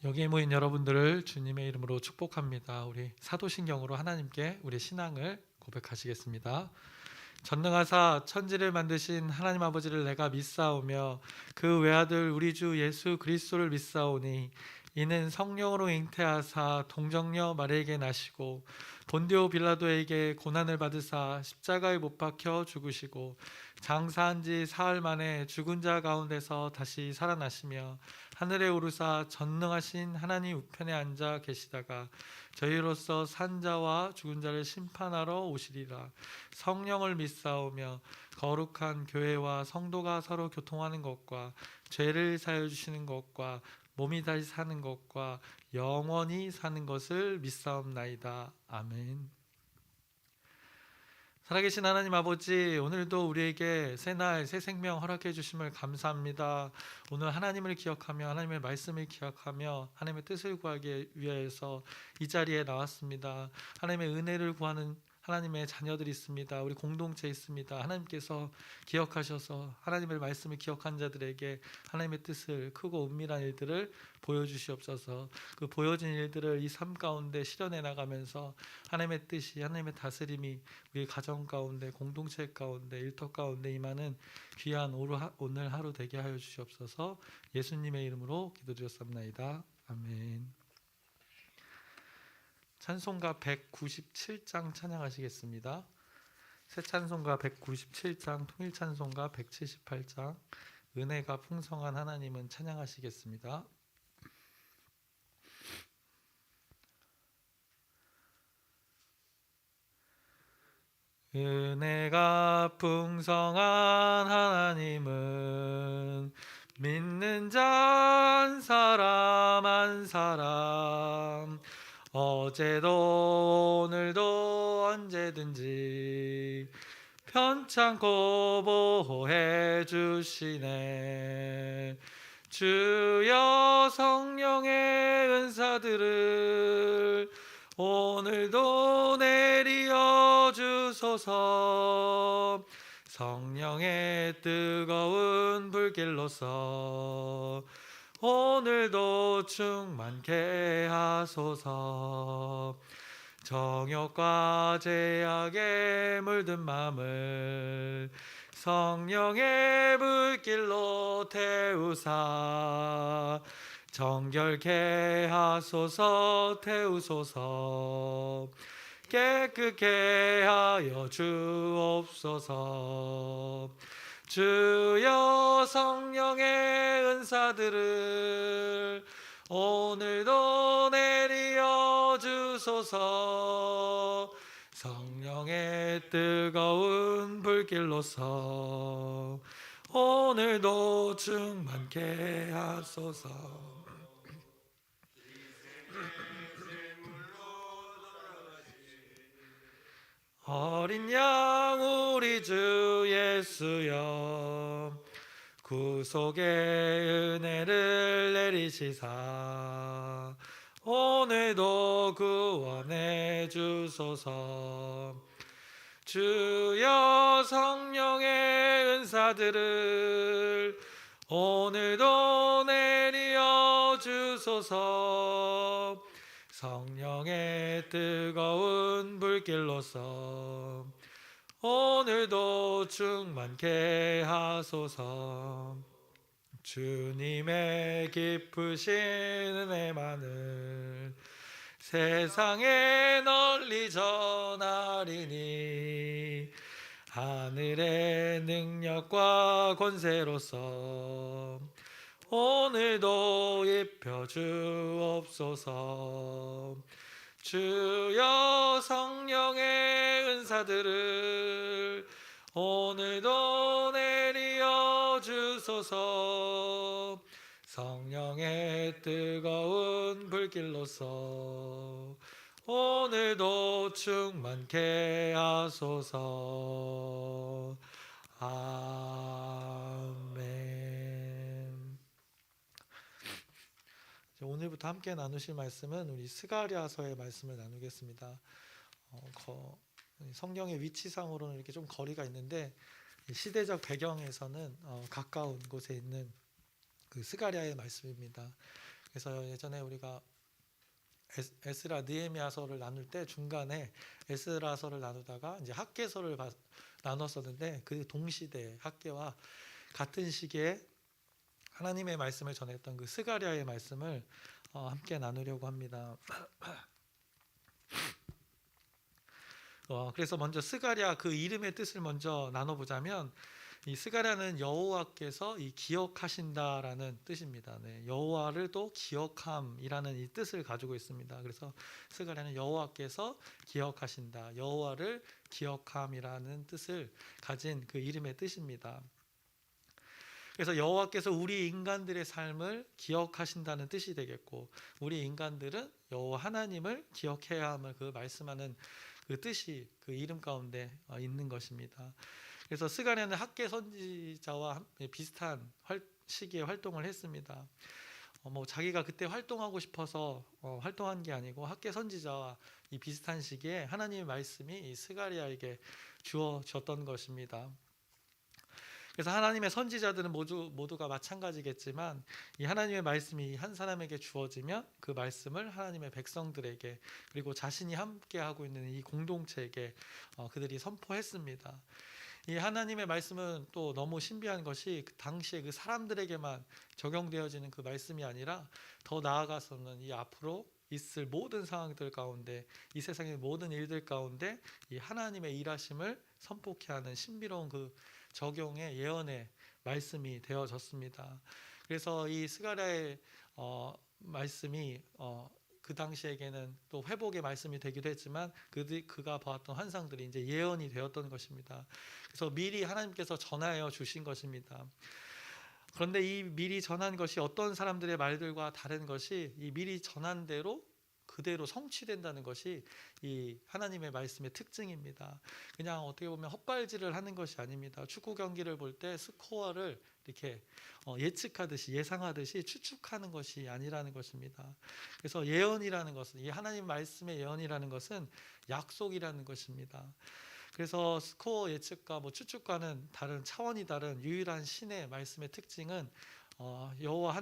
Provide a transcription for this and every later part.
여기에 모인 여러분들을 주님의 이름으로 축복합니다. 우리 사도신경으로 하나님께 우리 신앙을 고백하시겠습니다. 전능하사 천지를 만드신 하나님 아버지를 내가 믿사오며 그 외아들 우리 주 예수 그리스도를 믿사오니 이는 성령으로 잉태하사 동정녀 마리에게 나시고 본디오 빌라도에게 고난을 받으사 십자가에 못 박혀 죽으시고 장사한 지 사흘 만에 죽은 자 가운데서 다시 살아나시며 하늘에 오르사 전능하신 하나님 우편에 앉아 계시다가 저희로서 산 자와 죽은 자를 심판하러 오시리라. 성령을 믿사오며 거룩한 교회와 성도가 서로 교통하는 것과 죄를 사하여 주시는 것과 몸이 다시 사는 것과 영원히 사는 것을 믿사옵나이다. 아멘. 살아계신 하나님 아버지, 오늘도 우리에게 새날 새 생명 허락해 주심을 감사합니다. 오늘 하나님을 기억하며 하나님의 말씀을 기억하며 하나님의 뜻을 구하기 위해서 이 자리에 나왔습니다. 하나님의 은혜를 구하는 하나님의 자녀들이 있습니다. 우리 공동체 있습니다. 하나님께서 기억하셔서 하나님의 말씀을 기억한 자들에게 하나님의 뜻을, 크고 은밀한 일들을 보여주시옵소서. 그 보여진 일들을 이 삶 가운데 실현해 나가면서 하나님의 뜻이, 하나님의 다스림이 우리 가정 가운데, 공동체 가운데, 일터 가운데 임하는 귀한 오늘 하루 되게 하여 주시옵소서. 예수님의 이름으로 기도드렸습니다. 아멘. 찬송가 197장 찬양하시겠습니다. 새 찬송가 197장, 통일 찬송가 178장, 은혜가 풍성한 하나님은 찬양하시겠습니다. 은혜가 풍성한 하나님은 믿는 자 한 사람 한 사람 어제도 오늘도 언제든지 편찮고 보호해 주시네. 주여 성령의 은사들을 오늘도 내리어 주소서. 성령의 뜨거운 불길로서 오늘도 충만케 하소서. 정욕과 죄악에 물든 마음을 성령의 불길로 태우사 정결케 하소서. 태우소서. 깨끗게 하여 주옵소서. 주여 성령의 은사들을 오늘도 내리어 주소서. 성령의 뜨거운 불길로서 오늘도 충만케 하소서. 어린 양 우리 주 예수여 구속의 은혜를 내리시사 오늘도 구원해 주소서. 주여 성령의 은사들을 오늘도 내리어 주소서. 성령의 뜨거운 불길로서 오늘도 충만케 하소서. 주님의 깊으신 은혜만을 세상에 널리 전하리니 하늘의 능력과 권세로서 오늘도 입혀 주옵소서. 주여 성령의 은사들을 오늘도 내리어 주소서. 성령의 뜨거운 불길로서 오늘도 충만케 하소서. 아멘. 오늘부터 함께 나누실 말씀은 우리 스가랴서의 말씀을 나누겠습니다. 성경의 위치상으로는 이렇게 좀 거리가 있는데 시대적 배경에서는 가까운 곳에 있는 그 스가랴의 말씀입니다. 그래서 예전에 우리가 에스라 느헤미야서를 나눌 때 중간에 에스라서를 나누다가 이제 학개서를 나눴었는데, 그 동시대 학개와 같은 시기에 하나님의 말씀을 전했던 그 스가랴의 말씀을 함께 나누려고 합니다. 그래서 먼저 스가랴 그 이름의 뜻을 먼저 나눠보자면, 이 스가랴는 여호와께서 이 기억하신다라는 뜻입니다. 네, 여호와를 또 기억함이라는 이 뜻을 가지고 있습니다. 그래서 스가랴는 여호와께서 기억하신다, 여호와를 기억함이라는 뜻을 가진 그 이름의 뜻입니다. 그래서 여호와께서 우리 인간들의 삶을 기억하신다는 뜻이 되겠고, 우리 인간들은 여호와 하나님을 기억해야 함을 그 말씀하는 그 뜻이 그 이름 가운데 있는 것입니다. 그래서 스가랴는 학개 선지자와 비슷한 시기에 활동을 했습니다. 자기가 그때 활동하고 싶어서 활동한 게 아니고, 학개 선지자와 이 비슷한 시기에 하나님의 말씀이 이 스가랴에게 주어졌던 것입니다. 그래서 하나님의 선지자들은 모두가 마찬가지겠지만, 이 하나님의 말씀이 한 사람에게 주어지면 그 말씀을 하나님의 백성들에게, 그리고 자신이 함께하고 있는 이 공동체에게 그들이 선포했습니다. 이 하나님의 말씀은 또 너무 신비한 것이, 그 당시에 그 사람들에게만 적용되어지는 그 말씀이 아니라, 더 나아가서는 이 앞으로 있을 모든 상황들 가운데, 이 세상의 모든 일들 가운데 이 하나님의 일하심을 선포케 하는 신비로운 그 적용의 예언의 말씀이 되어졌습니다. 그래서 이 스가랴의 말씀이 그 당시에게는 또 회복의 말씀이 되기도 했지만, 그가 보았던 환상들이 이제 예언이 되었던 것입니다. 그래서 미리 하나님께서 전하여 주신 것입니다. 그런데 이 미리 전한 것이 어떤 사람들의 말들과 다른 것이, 이 미리 전한 대로 그대로 성취된다는 것이 이 하나님의 말씀의 특징입니다. 그냥 어떻게 보면 헛발질을 하는 것이 아닙니다. 축구 경기를 볼 때 스코어를 이렇게 예측하듯이, 예상하듯이 추측하는 것이 아니라는 것입니다. 그래서 예언이라는 것은, 이 하나님 말씀의 예언이라는 것은 약속이라는 것입니다. 그래서 스코어 예측과 추측과는 다른, 차원이 다른 유일한 신의 말씀의 특징은 여호와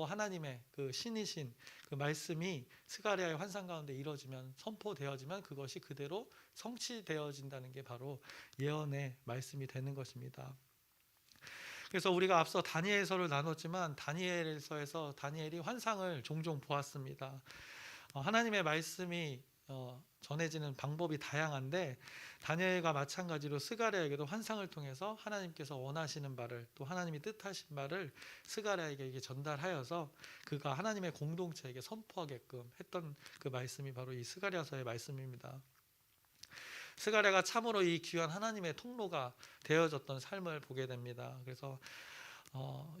하나님의 그 신이신 그 말씀이 스가랴의 환상 가운데 이루어지면, 선포되어지면 그것이 그대로 성취되어진다는 게 바로 예언의 말씀이 되는 것입니다. 그래서 우리가 앞서 다니엘서를 나눴지만, 다니엘서에서 다니엘이 환상을 종종 보았습니다. 하나님의 말씀이 전해지는 방법이 다양한데, 다니엘과 마찬가지로 스가랴에게도 환상을 통해서 하나님께서 원하시는 바를, 또 하나님이 뜻하신 바를 스가랴에게 전달하여서 그가 하나님의 공동체에게 선포하게끔 했던 그 말씀이 바로 이 스가랴서의 말씀입니다. 스가랴가 참으로 이 귀한 하나님의 통로가 되어졌던 삶을 보게 됩니다. 그래서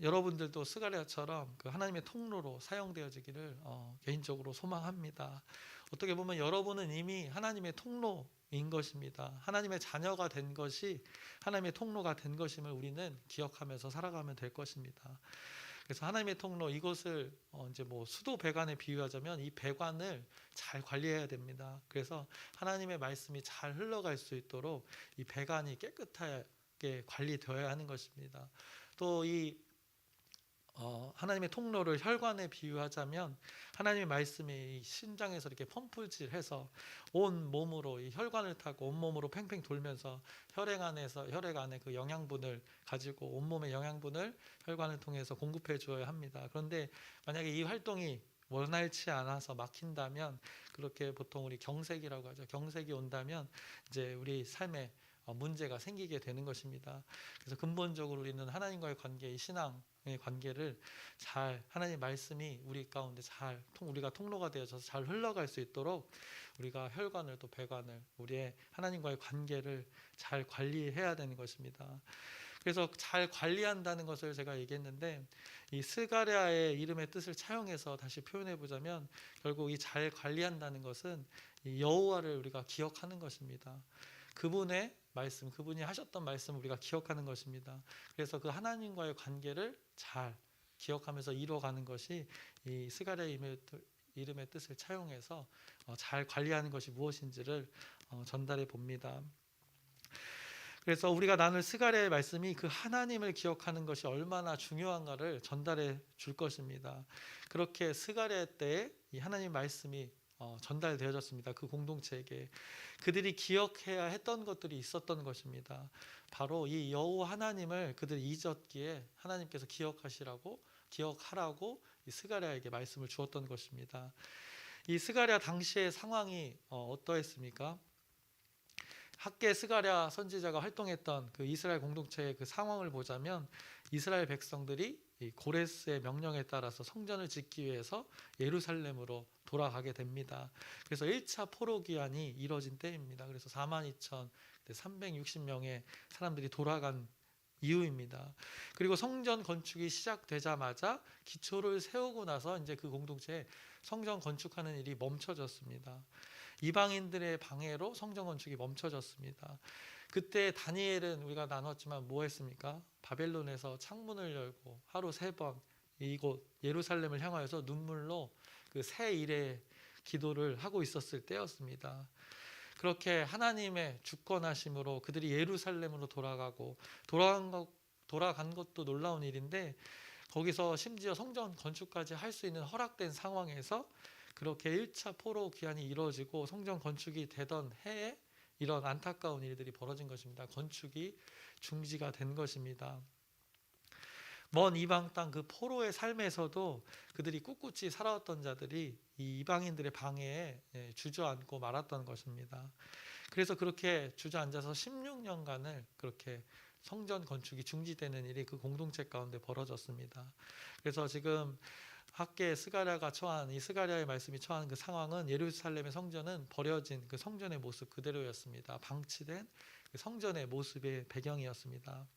여러분들도 스가랴처럼 그 하나님의 통로로 사용되어지기를 개인적으로 소망합니다. 어떻게 보면 여러분은 이미 하나님의 통로인 것입니다. 하나님의 자녀가 된 것이 하나님의 통로가 된 것임을 우리는 기억하면서 살아가면 될 것입니다. 그래서 하나님의 통로, 이것을 이제 수도 배관에 비유하자면, 이 배관을 잘 관리해야 됩니다. 그래서 하나님의 말씀이 잘 흘러갈 수 있도록 이 배관이 깨끗하게 관리되어야 하는 것입니다. 또 이 하나님의 통로를 혈관에 비유하자면, 하나님의 말씀이 심장에서 이렇게 펌프질해서 온 몸으로 이 혈관을 타고 온 몸으로 팽팽 돌면서 혈액 안에 그 영양분을 가지고 온몸의 영양분을 혈관을 통해서 공급해 주어야 합니다. 그런데 만약에 이 활동이 원활치 않아서 막힌다면, 그렇게 보통 우리 경색이라고 하죠. 경색이 온다면 이제 우리 삶에 문제가 생기게 되는 것입니다. 그래서 근본적으로 우리는 하나님과의 관계, 이 신앙의 관계를 잘, 하나님의 말씀이 우리 가운데 잘 우리가 통로가 되어져서 잘 흘러갈 수 있도록 우리가 혈관을, 또 배관을, 우리의 하나님과의 관계를 잘 관리해야 되는 것입니다. 그래서 잘 관리한다는 것을 제가 얘기했는데, 이 스가랴의 이름의 뜻을 차용해서 다시 표현해 보자면, 결국 이 잘 관리한다는 것은 이 여호와를 우리가 기억하는 것입니다. 그분의 말씀, 그분이 하셨던 말씀을 우리가 기억하는 것입니다. 그래서 그 하나님과의 관계를 잘 기억하면서 이루어가는 것이 이 스가랴의 이름의 뜻을 차용해서 잘 관리하는 것이 무엇인지를 전달해 봅니다. 그래서 우리가 나눌 스가랴의 말씀이 그 하나님을 기억하는 것이 얼마나 중요한가를 전달해 줄 것입니다. 그렇게 스가랴 때에 이 하나님 말씀이 전달되어졌습니다. 그 공동체에게 그들이 기억해야 했던 것들이 있었던 것입니다. 바로 이 여호와 하나님을 그들이 잊었기에 하나님께서 기억하라고 이 스가랴에게 말씀을 주었던 것입니다. 이 스가랴 당시의 상황이 어떠했습니까? 학계 스가랴 선지자가 활동했던 그 이스라엘 공동체의 그 상황을 보자면 이스라엘 백성들이 이 고레스의 명령에 따라서 성전을 짓기 위해서 예루살렘으로 돌아가게 됩니다. 그래서 1차 포로 기한이 이뤄진 때입니다. 그래서 42,360명의 사람들이 돌아간 이유입니다. 그리고 성전 건축이 시작되자마자 기초를 세우고 나서 이제 그 공동체에 성전 건축하는 일이 멈춰졌습니다. 이방인들의 방해로 성전 건축이 멈춰졌습니다. 그때 다니엘은 우리가 나눴지만 뭐 했습니까? 바벨론에서 창문을 열고 하루 3번 이곳 예루살렘을 향하여서 눈물로 그 새 일의 기도를 하고 있었을 때였습니다. 그렇게 하나님의 주권하심으로 그들이 예루살렘으로 돌아간 것도 놀라운 일인데, 거기서 심지어 성전 건축까지 할 수 있는 허락된 상황에서 그렇게 1차 포로 기한이 이루어지고 성전 건축이 되던 해에 이런 안타까운 일들이 벌어진 것입니다. 건축이 중지가 된 것입니다. 먼 이방 땅 그 포로의 삶에서도 그들이 꿋꿋이 살아왔던 자들이 이 이방인들의 방해에 주저앉고 말았던 것입니다. 그래서 그렇게 주저앉아서 16년간을 그렇게 성전 건축이 중지되는 일이 그 공동체 가운데 벌어졌습니다. 그래서 지금 학계 스가랴가 처한 이 스가랴의 말씀이 처한 그 상황은 예루살렘의 성전은 버려진 그 성전의 모습 그대로였습니다. 방치된 그 성전의 모습의 배경이었습니다.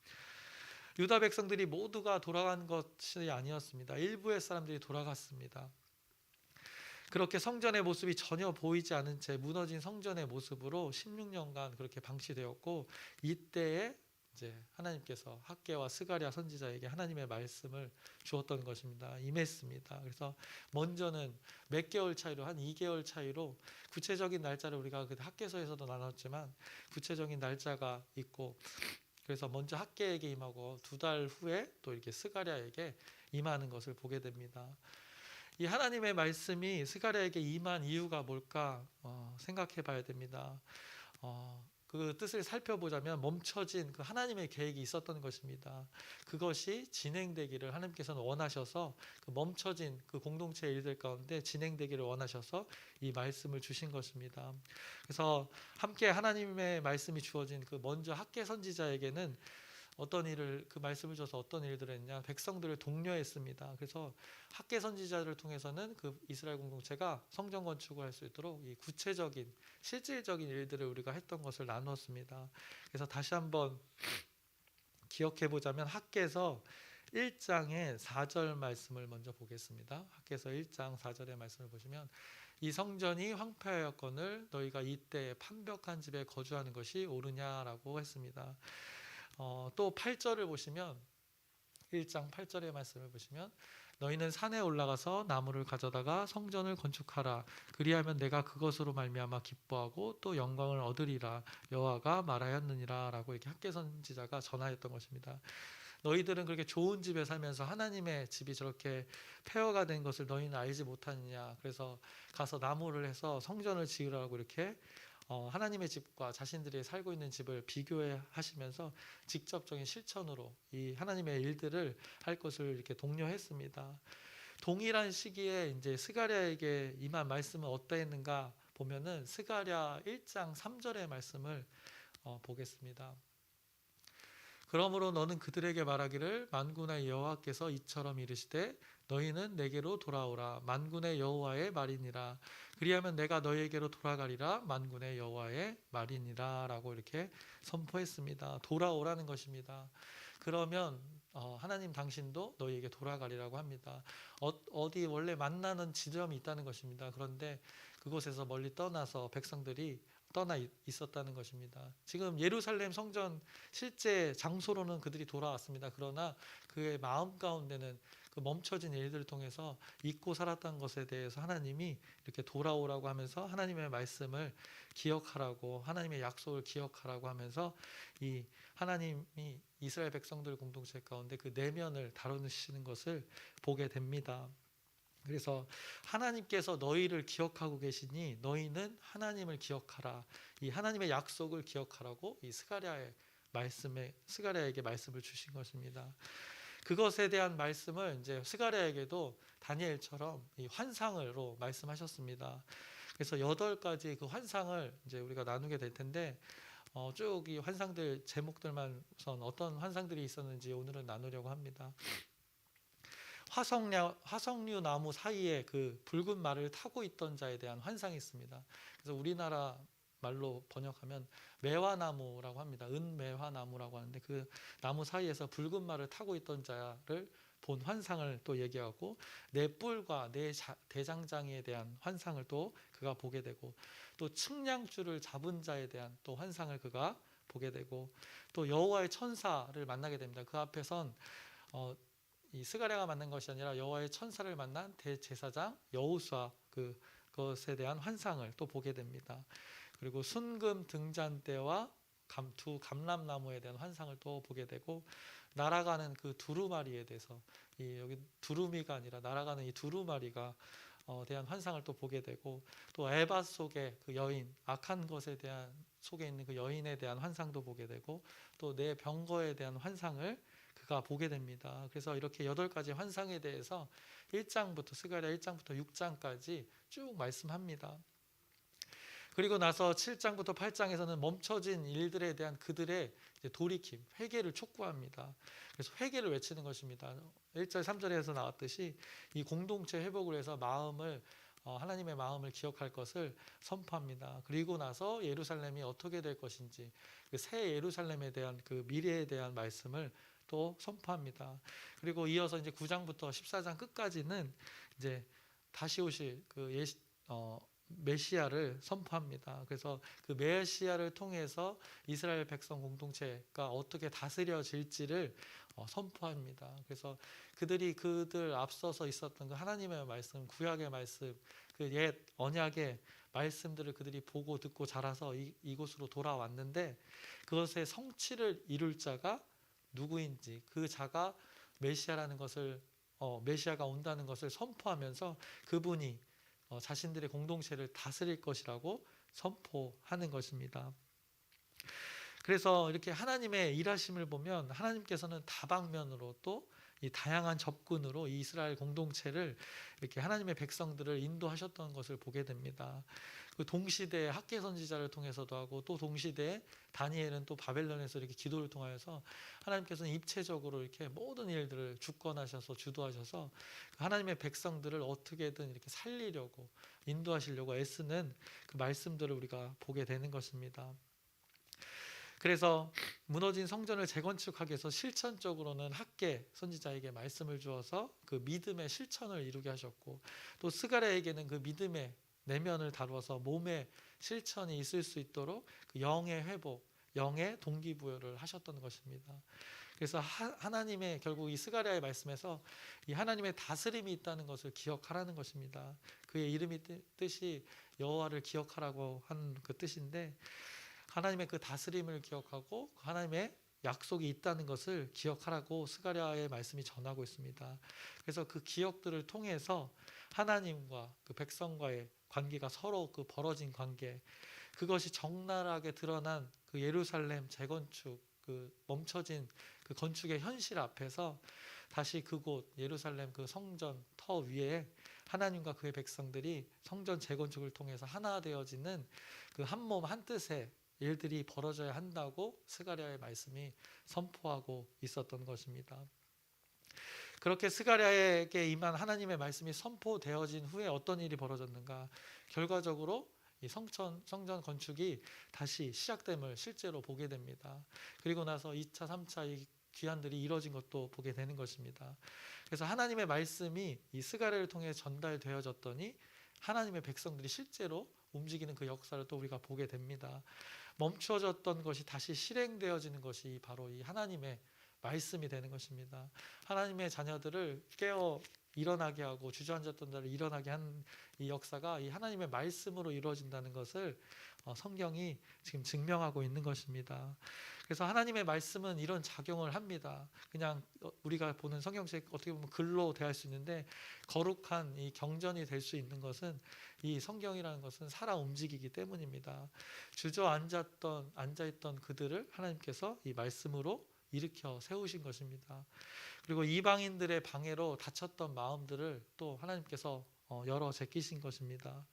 유다 백성들이 모두가 돌아간 것이 아니었습니다. 일부의 사람들이 돌아갔습니다. 그렇게 성전의 모습이 전혀 보이지 않은 채 무너진 성전의 모습으로 16년간 그렇게 방치되었고, 이때에 이제 하나님께서 학개와 스가랴 선지자에게 하나님의 말씀을 주었던 것입니다. 임했습니다. 그래서 먼저는 몇 개월 차이로 한 2개월 차이로 구체적인 날짜를 우리가 그 학개서에서도 나눴지만 구체적인 날짜가 있고, 그래서 먼저 학개에게 임하고 2달 후에 또 이렇게 스가랴에게 임하는 것을 보게 됩니다. 이 하나님의 말씀이 스가랴에게 임한 이유가 뭘까 생각해 봐야 됩니다. 그 뜻을 살펴보자면 멈춰진 그 하나님의 계획이 있었던 것입니다. 그것이 진행되기를 하나님께서는 원하셔서 그 멈춰진 그 공동체의 일들 가운데 진행되기를 원하셔서 이 말씀을 주신 것입니다. 그래서 함께 하나님의 말씀이 주어진 그 먼저 학개 선지자에게는 어떤 일을 그 말씀을 줘서 어떤 일들을 했냐, 백성들을 독려했습니다. 그래서 학개 선지자를 통해서는 그 이스라엘 공동체가 성전 건축을 할 수 있도록 이 구체적인 실질적인 일들을 우리가 했던 것을 나눴습니다. 그래서 다시 한번 기억해 보자면 학개서 1장의 4절 말씀을 먼저 보겠습니다. 학개서 1장 4절의 말씀을 보시면, 이 성전이 황폐하였거늘 너희가 이때 판벽한 집에 거주하는 것이 옳으냐라고 했습니다. 또 8절을 보시면 1장 8절의 말씀을 보시면, 너희는 산에 올라가서 나무를 가져다가 성전을 건축하라. 그리하면 내가 그것으로 말미암아 기뻐하고 또 영광을 얻으리라. 여호와가 말하였느니라 라고 이렇게 학개 선지자가 전하였던 것입니다. 너희들은 그렇게 좋은 집에 살면서 하나님의 집이 저렇게 폐허가 된 것을 너희는 알지 못하느냐. 그래서 가서 나무를 해서 성전을 지으라고 이렇게 하나님의 집과 자신들이 살고 있는 집을 비교해 하시면서 직접적인 실천으로 이 하나님의 일들을 할 것을 이렇게 독려했습니다. 동일한 시기에 이제 스가랴에게 임한 말씀은 어떠했는가 보면은 스가랴 1장 3절의 말씀을 보겠습니다. 그러므로 너는 그들에게 말하기를 만군의 여호와께서 이처럼 이르시되 너희는 내게로 돌아오라. 만군의 여호와의 말이니라. 그리하면 내가 너희에게로 돌아가리라. 만군의 여호와의 말이니라 라고 이렇게 선포했습니다. 돌아오라는 것입니다. 그러면 하나님 당신도 너희에게 돌아가리라고 합니다. 어디 원래 만나는 지점이 있다는 것입니다. 그런데 그곳에서 멀리 떠나서 백성들이 떠나 있었다는 것입니다. 지금 예루살렘 성전 실제 장소로는 그들이 돌아왔습니다. 그러나 그의 마음 가운데는 그 멈춰진 일들을 통해서 잊고 살았던 것에 대해서 하나님이 이렇게 돌아오라고 하면서 하나님의 말씀을 기억하라고, 하나님의 약속을 기억하라고 하면서 이 하나님이 이스라엘 백성들 공동체 가운데 그 내면을 다루시는 것을 보게 됩니다. 그래서 하나님께서 너희를 기억하고 계시니 너희는 하나님을 기억하라. 이 하나님의 약속을 기억하라고 이 스가랴에게 말씀을 주신 것입니다. 그것에 대한 말씀을 이제 스가랴에게도 다니엘처럼 이 환상으로 말씀하셨습니다. 그래서 8가지 그 환상을 이제 우리가 나누게 될 텐데 쭉 이 환상들 제목들만 우선 어떤 환상들이 있었는지 오늘은 나누려고 합니다. 화석류 나무 사이에 그 붉은 말을 타고 있던 자에 대한 환상이 있습니다. 그래서 우리나라 말로 번역하면 매화나무라고 합니다. 은매화나무라고 하는데 그 나무 사이에서 붉은 말을 타고 있던 자를 본 환상을 또 얘기하고 내 뿔과 내 대장장이에 대한 환상을 또 그가 보게 되고 또 측량줄을 잡은 자에 대한 또 환상을 그가 보게 되고 또 여호와의 천사를 만나게 됩니다. 그 앞에선 이 스가랴가 만난 것이 아니라 여호와의 천사를 만난 대제사장 여호수아 그것에 대한 환상을 또 보게 됩니다. 그리고 순금 등잔대와 두 감람나무에 대한 환상을 또 보게 되고 날아가는 그 두루마리에 대해서 여기 두루미가 아니라 날아가는 이 두루마리가 대한 환상을 또 보게 되고 또 에바 속의 그 여인 악한 것에 대한 속에 있는 그 여인에 대한 환상도 보게 되고 또 내 병거에 대한 환상을 그가 보게 됩니다. 그래서 이렇게 8가지 환상에 대해서 1장부터 스가랴 1장부터 6장까지 쭉 말씀합니다. 그리고 나서 7장부터 8장에서는 멈춰진 일들에 대한 그들의 돌이킴, 회개를 촉구합니다. 그래서 회개를 외치는 것입니다. 1절 3절에서 나왔듯이 이 공동체 회복을 해서 하나님의 마음을 기억할 것을 선포합니다. 그리고 나서 예루살렘이 어떻게 될 것인지 그 새 예루살렘에 대한 그 미래에 대한 말씀을 또 선포합니다. 그리고 이어서 이제 9장부터 14장 끝까지는 이제 다시 오실 그 메시아를 선포합니다. 그래서 그 메시아를 통해서 이스라엘 백성 공동체가 어떻게 다스려질지를 선포합니다. 그래서 그들 앞서서 있었던 그 하나님의 말씀, 구약의 말씀, 그 옛 언약의 말씀들을 그들이 보고 듣고 자라서 이곳으로 돌아왔는데 그것의 성취를 이룰 자가 누구인지 그 자가 메시아라는 것을 메시아가 온다는 것을 선포하면서 그분이 자신들의 공동체를 다스릴 것이라고 선포하는 것입니다. 그래서 이렇게 하나님의 일하심을 보면 하나님께서는 다방면으로 또 이 다양한 접근으로 이 이스라엘 공동체를 이렇게 하나님의 백성들을 인도하셨던 것을 보게 됩니다. 그 동시대에 학개 선지자를 통해서도 하고 또 동시대에 다니엘은 또 바벨론에서 이렇게 기도를 통하여서 하나님께서는 입체적으로 이렇게 모든 일들을 주권하셔서 주도하셔서 하나님의 백성들을 어떻게든 이렇게 살리려고 인도하시려고 애쓰는 그 말씀들을 우리가 보게 되는 것입니다. 그래서 무너진 성전을 재건축하기 위해서 실천적으로는 학개 선지자에게 말씀을 주어서 그 믿음의 실천을 이루게 하셨고 또 스가랴에게는 그 믿음의 내면을 다루어서 몸의 실천이 있을 수 있도록 그 영의 회복, 영의 동기부여를 하셨던 것입니다. 그래서 하나님의 결국 이 스가랴의 말씀에서 이 하나님의 다스림이 있다는 것을 기억하라는 것입니다. 그의 이름이 뜻이 여호와를 기억하라고 하는 그 뜻인데 하나님의 그 다스림을 기억하고 하나님의 약속이 있다는 것을 기억하라고 스가랴의 말씀이 전하고 있습니다. 그래서 그 기억들을 통해서 하나님과 그 백성과의 관계가 서로 그 벌어진 관계, 그것이 적나라하게 드러난 그 예루살렘 재건축, 그 멈춰진 그 건축의 현실 앞에서 다시 그곳 예루살렘 그 성전 터 위에 하나님과 그의 백성들이 성전 재건축을 통해서 하나 되어지는 그 한 몸 한 뜻의 일들이 벌어져야 한다고 스가랴의 말씀이 선포하고 있었던 것입니다. 그렇게 스가랴에게 임한 하나님의 말씀이 선포되어진 후에 어떤 일이 벌어졌는가? 결과적으로 이 성전 건축이 다시 시작됨을 실제로 보게 됩니다. 그리고 나서 2차, 3차 이 귀환들이 이루어진 것도 보게 되는 것입니다. 그래서 하나님의 말씀이 이 스가랴를 통해 전달되어졌더니 하나님의 백성들이 실제로 움직이는 그 역사를 또 우리가 보게 됩니다. 멈춰졌던 것이 다시 실행되어지는 것이 바로 이 하나님의 말씀이 되는 것입니다. 하나님의 자녀들을 깨어 일어나게 하고 주저앉았던 자를 일어나게 한 이 역사가 이 하나님의 말씀으로 이루어진다는 것을 성경이 지금 증명하고 있는 것입니다. 그래서 하나님의 말씀은 이런 작용을 합니다. 그냥 우리가 보는 성경책 어떻게 보면 글로 대할 수 있는데 거룩한 이 경전이 될 수 있는 것은 이 성경이라는 것은 살아 움직이기 때문입니다. 앉아있던 그들을 하나님께서 이 말씀으로 일으켜 세우신 것입니다. 그리고 이방인들의 방해로 닫혔던 마음들을 또 하나님께서 열어 제끼신 것입니다.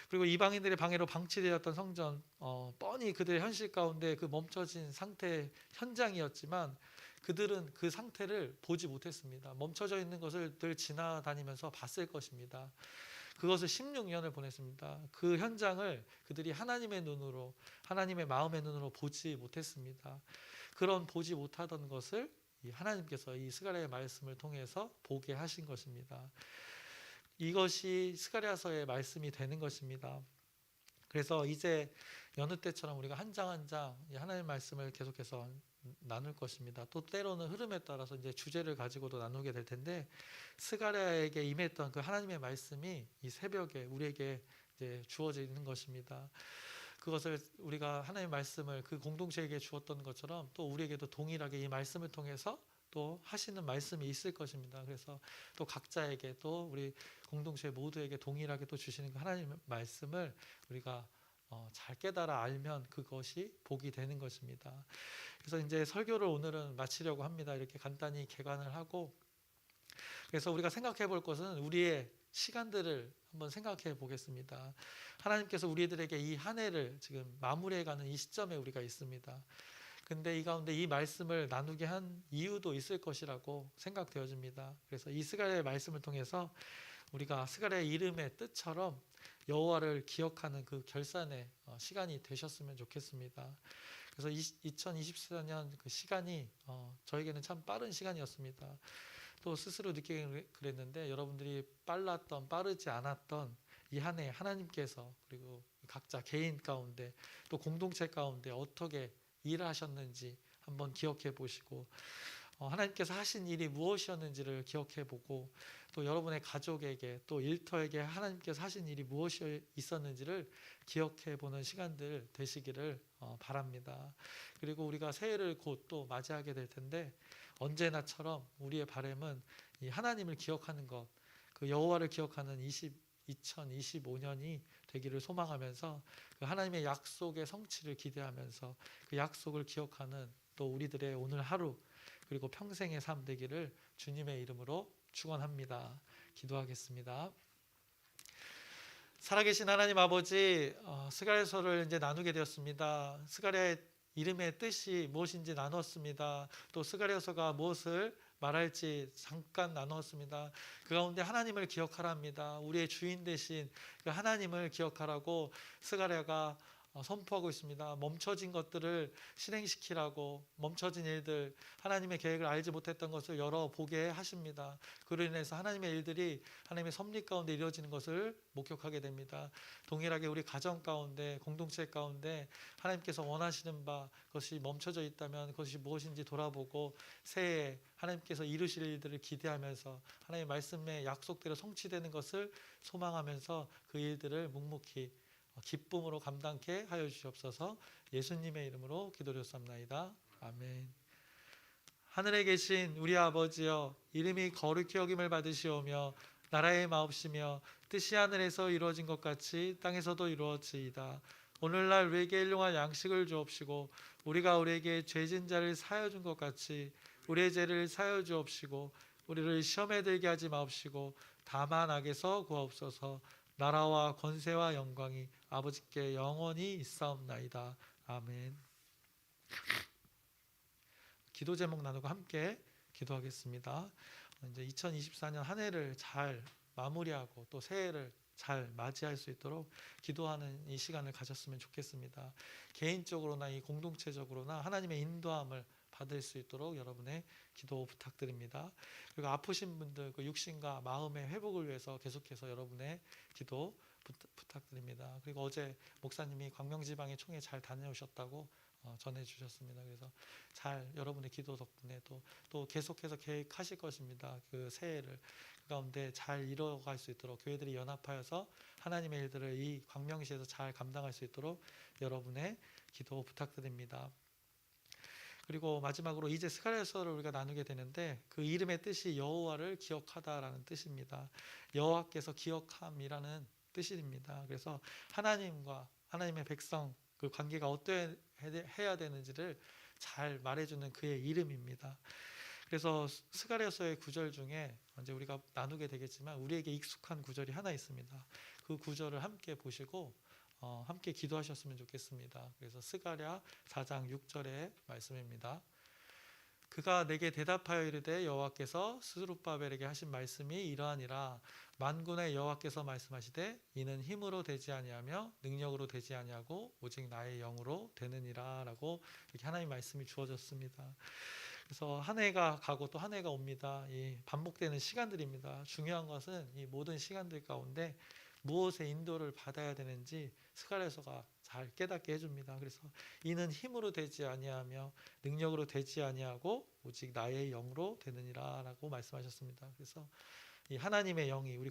그리고 이방인들의 방해로 방치되었던 성전, 뻔히 그들의 현실 가운데 그 멈춰진 상태 현장이었지만 그들은 그 상태를 보지 못했습니다. 멈춰져 있는 것을 늘 지나다니면서 봤을 것입니다. 그것을 16년을 보냈습니다. 그 현장을 그들이 하나님의 눈으로, 하나님의 마음의 눈으로 보지 못했습니다. 그런 보지 못하던 것을 하나님께서 이 스가랴의 말씀을 통해서 보게 하신 것입니다. 이것이 스가랴서의 말씀이 되는 것입니다. 그래서 이제 여느 때처럼 우리가 한 장 한 장 하나님의 말씀을 계속해서 나눌 것입니다. 또 때로는 흐름에 따라서 이제 주제를 가지고도 나누게 될 텐데 스가랴에게 임했던 그 하나님의 말씀이 이 새벽에 우리에게 이제 주어지는 것입니다. 그것을 우리가 하나님의 말씀을 그 공동체에게 주었던 것처럼 또 우리에게도 동일하게 이 말씀을 통해서 또 하시는 말씀이 있을 것입니다. 그래서 또 각자에게 또 우리 공동체 모두에게 동일하게 또 주시는 그 하나님의 말씀을 우리가 잘 깨달아 알면 그것이 복이 되는 것입니다. 그래서 이제 설교를 오늘은 마치려고 합니다. 이렇게 간단히 개관을 하고, 그래서 우리가 생각해 볼 것은 우리의 시간들을 한번 생각해 보겠습니다. 하나님께서 우리들에게 이 한 해를 지금 마무리해 가는 이 시점에 우리가 있습니다. 근데 이 가운데 이 말씀을 나누게 한 이유도 있을 것이라고 생각되어집니다. 그래서 이 스가랴의 말씀을 통해서 우리가 스가랴의 이름의 뜻처럼 여호와를 기억하는 그 결산의 시간이 되셨으면 좋겠습니다. 그래서 2024년 그 시간이 저에게는 참 빠른 시간이었습니다. 또 스스로 느끼게 그랬는데 여러분들이 빨랐던 빠르지 않았던 이 한 해 하나님께서 그리고 각자 개인 가운데 또 공동체 가운데 어떻게 일을 하셨는지 한번 기억해 보시고 하나님께서 하신 일이 무엇이었는지를 기억해 보고 또 여러분의 가족에게 또 일터에게 하나님께서 하신 일이 무엇이 있었는지를 기억해 보는 시간들 되시기를 바랍니다. 그리고 우리가 새해를 곧 또 맞이하게 될 텐데 언제나처럼 우리의 바람은 이 하나님을 기억하는 것, 그 여호와를 기억하는 2025년이 되기를 소망하면서 그 하나님의 약속의 성취를 기대하면서 그 약속을 기억하는 또 우리들의 오늘 하루 그리고 평생의 삶 되기를 주님의 이름으로 축원합니다. 기도하겠습니다. 살아계신 하나님 아버지, 스가랴서를 이제 나누게 되었습니다. 스가랴의 이름의 뜻이 무엇인지 나누었습니다. 또 스가랴서가 무엇을 말할지 잠깐 나누었습니다. 그 가운데 하나님을 기억하라 합니다. 우리의 주인 되신 그 하나님을 기억하라고 스가랴가 선포하고 있습니다. 멈춰진 것들을 실행시키라고, 멈춰진 일들, 하나님의 계획을 알지 못했던 것을 열어보게 하십니다. 그로 인해서 하나님의 일들이 하나님의 섭리 가운데 이루어지는 것을 목격하게 됩니다. 동일하게 우리 가정 가운데, 공동체 가운데 하나님께서 원하시는 바 그것이 멈춰져 있다면 그것이 무엇인지 돌아보고 새해에 하나님께서 이루실 일들을 기대하면서 하나님의 말씀의 약속대로 성취되는 것을 소망하면서 그 일들을 묵묵히 기쁨으로 감당케 하여 주시옵소서. 예수님의 이름으로 기도드렸사옵나이다. 아멘. 하늘에 계신 우리 아버지여, 이름이 거룩히 여김을 받으시오며 나라의 마옵시며 뜻이 하늘에서 이루어진 것 같이 땅에서도 이루어지이다. 오늘날 우리에게 일용할 양식을 주옵시고 우리가 우리에게 죄진 자를 사하여 준 것 같이 우리의 죄를 사하여 주옵시고 우리를 시험에 들게 하지 마옵시고 다만 악에서 구하옵소서. 나라와 권세와 영광이 아버지께 영원히 있사옵나이다. 아멘. 기도 제목 나누고 함께 기도하겠습니다. 이제 2024년 한 해를 잘 마무리하고 또 새해를 잘 맞이할 수 있도록 기도하는 이 시간을 가졌으면 좋겠습니다. 개인적으로나 이 공동체적으로나 하나님의 인도함을 받을 수 있도록 여러분의 기도 부탁드립니다. 그리고 아프신 분들 그 육신과 마음의 회복을 위해서 계속해서 여러분의 기도 부탁드립니다. 그리고 어제 목사님이 광명지방에 총회 잘 다녀오셨다고 전해 주셨습니다. 그래서 잘 여러분의 기도 덕분에 또 계속해서 계획하실 것입니다. 그 새해를 그 가운데 잘 이뤄갈 수 있도록 교회들이 연합하여서 하나님의 일들을 이 광명시에서 잘 감당할 수 있도록 여러분의 기도 부탁드립니다. 그리고 마지막으로 이제 스가랴서를 우리가 나누게 되는데 그 이름의 뜻이 여호와를 기억하다라는 뜻입니다. 여호와께서 기억함이라는 뜻입니다. 그래서 하나님과 하나님의 백성 그 관계가 어떠해야 되는지를 잘 말해주는 그의 이름입니다. 그래서 스가랴서의 구절 중에 이제 우리가 나누게 되겠지만 우리에게 익숙한 구절이 하나 있습니다. 그 구절을 함께 보시고 함께 기도하셨으면 좋겠습니다. 그래서 스가랴 4장 6절의 말씀입니다. 그가 내게 대답하여 이르되 여호와께서 스룹바벨에게 하신 말씀이 이러하니라. 만군의 여호와께서 말씀하시되 이는 힘으로 되지 아니하며 능력으로 되지 아니하고 오직 나의 영으로 되느니라 라고 이렇게 하나님 말씀이 주어졌습니다. 그래서 한 해가 가고 또 한 해가 옵니다. 이 반복되는 시간들입니다. 중요한 것은 이 모든 시간들 가운데 무엇의 인도를 받아야 되는지 스가랴서가 잘 깨닫게 해줍니다. 그래서 이는 힘으로 되지 아니하며 능력으로 되지 아니하고 오직 나의 영으로 되느니라 라고 말씀하셨습니다. 그래서 이 하나님의 영이 우리